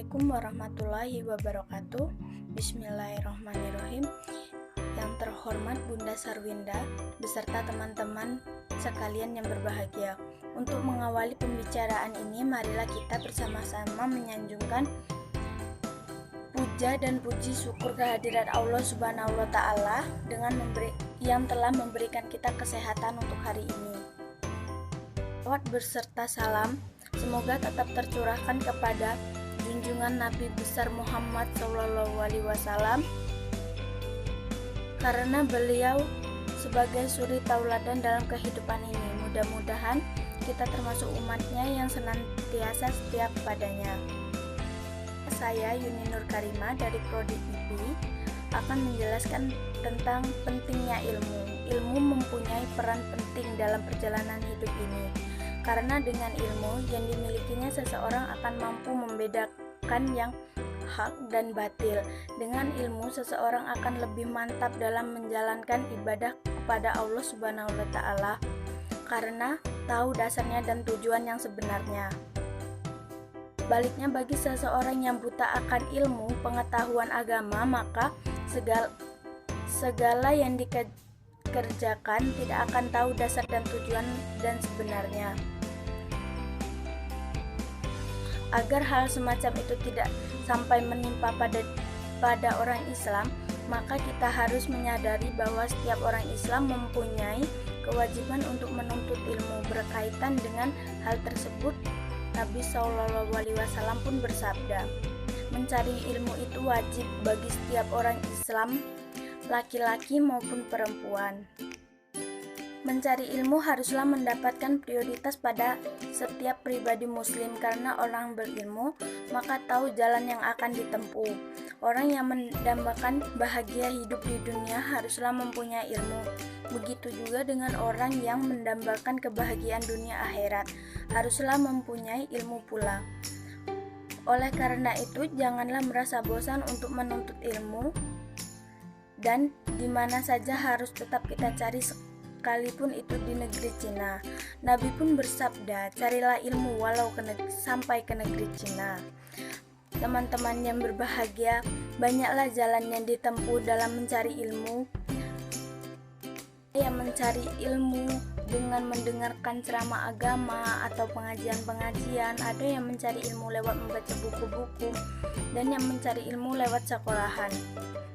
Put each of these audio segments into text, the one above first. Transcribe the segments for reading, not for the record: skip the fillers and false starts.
Assalamualaikum warahmatullahi wabarakatuh. Bismillahirrahmanirrahim. Yang terhormat Bunda Sarwinda beserta teman-teman sekalian yang berbahagia. Untuk mengawali pembicaraan ini, marilah kita bersama-sama menyanjungkan puja dan puji syukur kehadirat Allah Subhanahu wa Ta'ala yang telah memberikan kita kesehatan untuk hari ini. Salawat beserta salam semoga tetap tercurahkan kepada junjungan Nabi besar Muhammad SAW, karena beliau sebagai suri tauladan dalam kehidupan ini. Mudah-mudahan kita termasuk umatnya yang senantiasa setia kepadanya. Saya Yuni Nur Karima dari Prodi IB akan menjelaskan tentang pentingnya ilmu. Ilmu mempunyai peran penting dalam perjalanan hidup ini, karena dengan ilmu yang dimilikinya seseorang akan mampu membedakan yang hak dan batil. Dengan ilmu seseorang akan lebih mantap dalam menjalankan ibadah kepada Allah Subhanahu wa Ta'ala, karena tahu dasarnya dan tujuan yang sebenarnya. Baliknya, bagi seseorang yang buta akan ilmu pengetahuan agama, maka segala yang dikerjakan tidak akan tahu dasar dan tujuan dan sebenarnya. Agar hal semacam itu tidak sampai menimpa pada orang Islam, maka kita harus menyadari bahwa setiap orang Islam mempunyai kewajiban untuk menuntut ilmu. Berkaitan dengan hal tersebut, Nabi SAW pun bersabda, mencari ilmu itu wajib bagi setiap orang Islam, laki-laki maupun perempuan. Mencari ilmu haruslah mendapatkan prioritas pada setiap pribadi muslim, karena orang berilmu maka tahu jalan yang akan ditempuh. Orang yang mendambakan bahagia hidup di dunia haruslah mempunyai ilmu. Begitu juga dengan orang yang mendambakan kebahagiaan dunia akhirat, haruslah mempunyai ilmu pula. Oleh karena itu, janganlah merasa bosan untuk menuntut ilmu, dan di mana saja harus tetap kita cari, sekalipun itu di negeri Cina. Nabi pun bersabda, carilah ilmu walau sampai ke negeri Cina. Teman-teman yang berbahagia, banyaklah jalan yang ditempuh dalam mencari ilmu. Yang mencari ilmu dengan mendengarkan ceramah agama atau pengajian-pengajian, ada yang mencari ilmu lewat membaca buku-buku, dan yang mencari ilmu lewat sekolahan.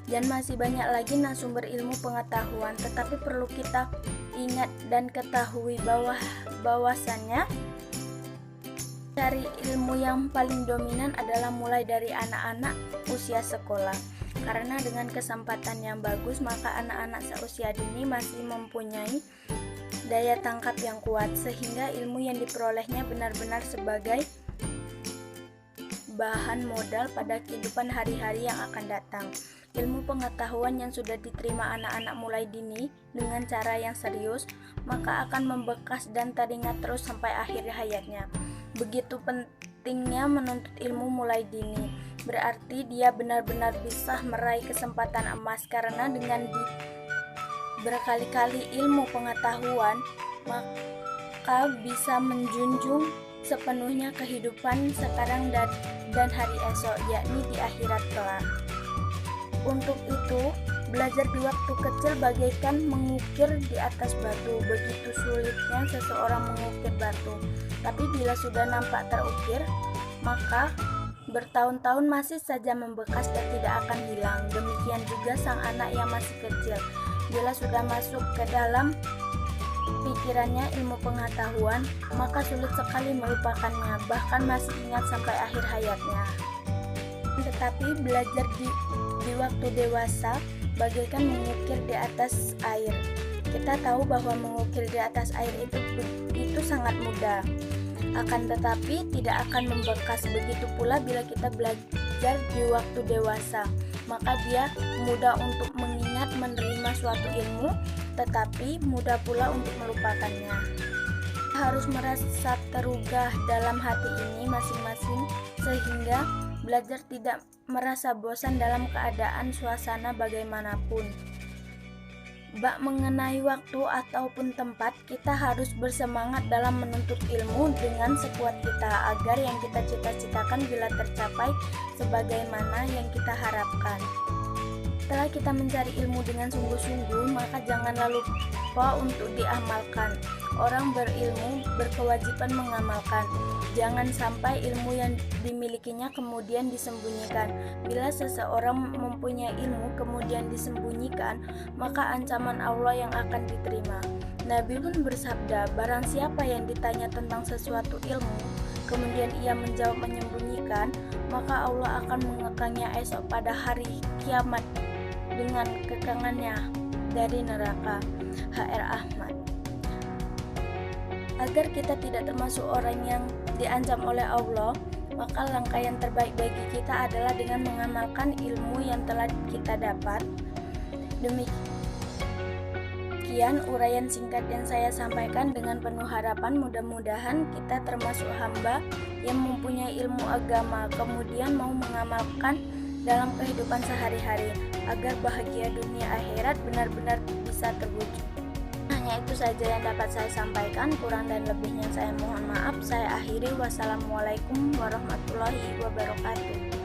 Dan masih banyak lagi sumber ilmu pengetahuan, tetapi perlu kita ingat dan ketahui bahwasannya cari ilmu yang paling dominan adalah mulai dari anak-anak usia sekolah, karena dengan kesempatan yang bagus maka anak-anak seusia dini masih mempunyai daya tangkap yang kuat, sehingga ilmu yang diperolehnya benar-benar sebagai bahan modal pada kehidupan hari-hari yang akan datang. Ilmu pengetahuan yang sudah diterima anak-anak mulai dini dengan cara yang serius, maka akan membekas dan teringat terus sampai akhir hayatnya. Begitu pentingnya menuntut ilmu mulai dini, berarti dia benar-benar bisa meraih kesempatan emas, karena dengan berkali-kali ilmu pengetahuan, maka bisa menjunjung sepenuhnya kehidupan sekarang dan hari esok, yakni di akhirat kelak. Untuk itu, belajar di waktu kecil bagaikan mengukir di atas batu. Begitu sulitnya seseorang mengukir batu, tapi bila sudah nampak terukir, maka bertahun-tahun masih saja membekas dan tidak akan hilang. Demikian juga sang anak yang masih kecil, bila sudah masuk ke dalam pikirannya ilmu pengetahuan, maka sulit sekali melupakannya, bahkan masih ingat sampai akhir hayatnya. Tetapi belajar di waktu dewasa bagaikan mengukir di atas air. Kita tahu bahwa mengukir di atas air itu sangat mudah, akan tetapi tidak akan membekas. Begitu pula bila kita belajar di waktu dewasa, maka dia mudah untuk mengingat, menerima suatu ilmu, tetapi mudah pula untuk melupakannya. Harus merasa terugah dalam hati ini masing-masing, sehingga belajar tidak merasa bosan dalam keadaan suasana bagaimanapun. bak mengenai waktu ataupun tempat, kita harus bersemangat dalam menuntut ilmu dengan sekuat kita agar yang kita cita-citakan bila tercapai sebagaimana yang kita harapkan. Setelah kita mencari ilmu dengan sungguh-sungguh, maka janganlah lupa untuk diamalkan. Orang berilmu berkewajiban mengamalkan. Jangan sampai ilmu yang dimilikinya kemudian disembunyikan. Bila seseorang mempunyai ilmu kemudian disembunyikan, maka ancaman Allah yang akan diterima. Nabi pun bersabda, barang siapa yang ditanya tentang sesuatu ilmu, kemudian ia menjawab menyembunyikan, maka Allah akan mengekangnya esok pada hari kiamat dengan kekangannya dari neraka. H.R. Ahmad. Agar kita tidak termasuk orang yang diancam oleh Allah, maka langkah yang terbaik bagi kita adalah dengan mengamalkan ilmu yang telah kita dapat. Demikian uraian singkat yang saya sampaikan, dengan penuh harapan mudah-mudahan kita termasuk hamba yang mempunyai ilmu agama kemudian mau mengamalkan dalam kehidupan sehari-hari agar bahagia dunia akhirat benar-benar bisa terwujud. Hanya itu saja yang dapat saya sampaikan, kurang dan lebihnya saya mohon maaf. Saya akhiri, wassalamualaikum warahmatullahi wabarakatuh.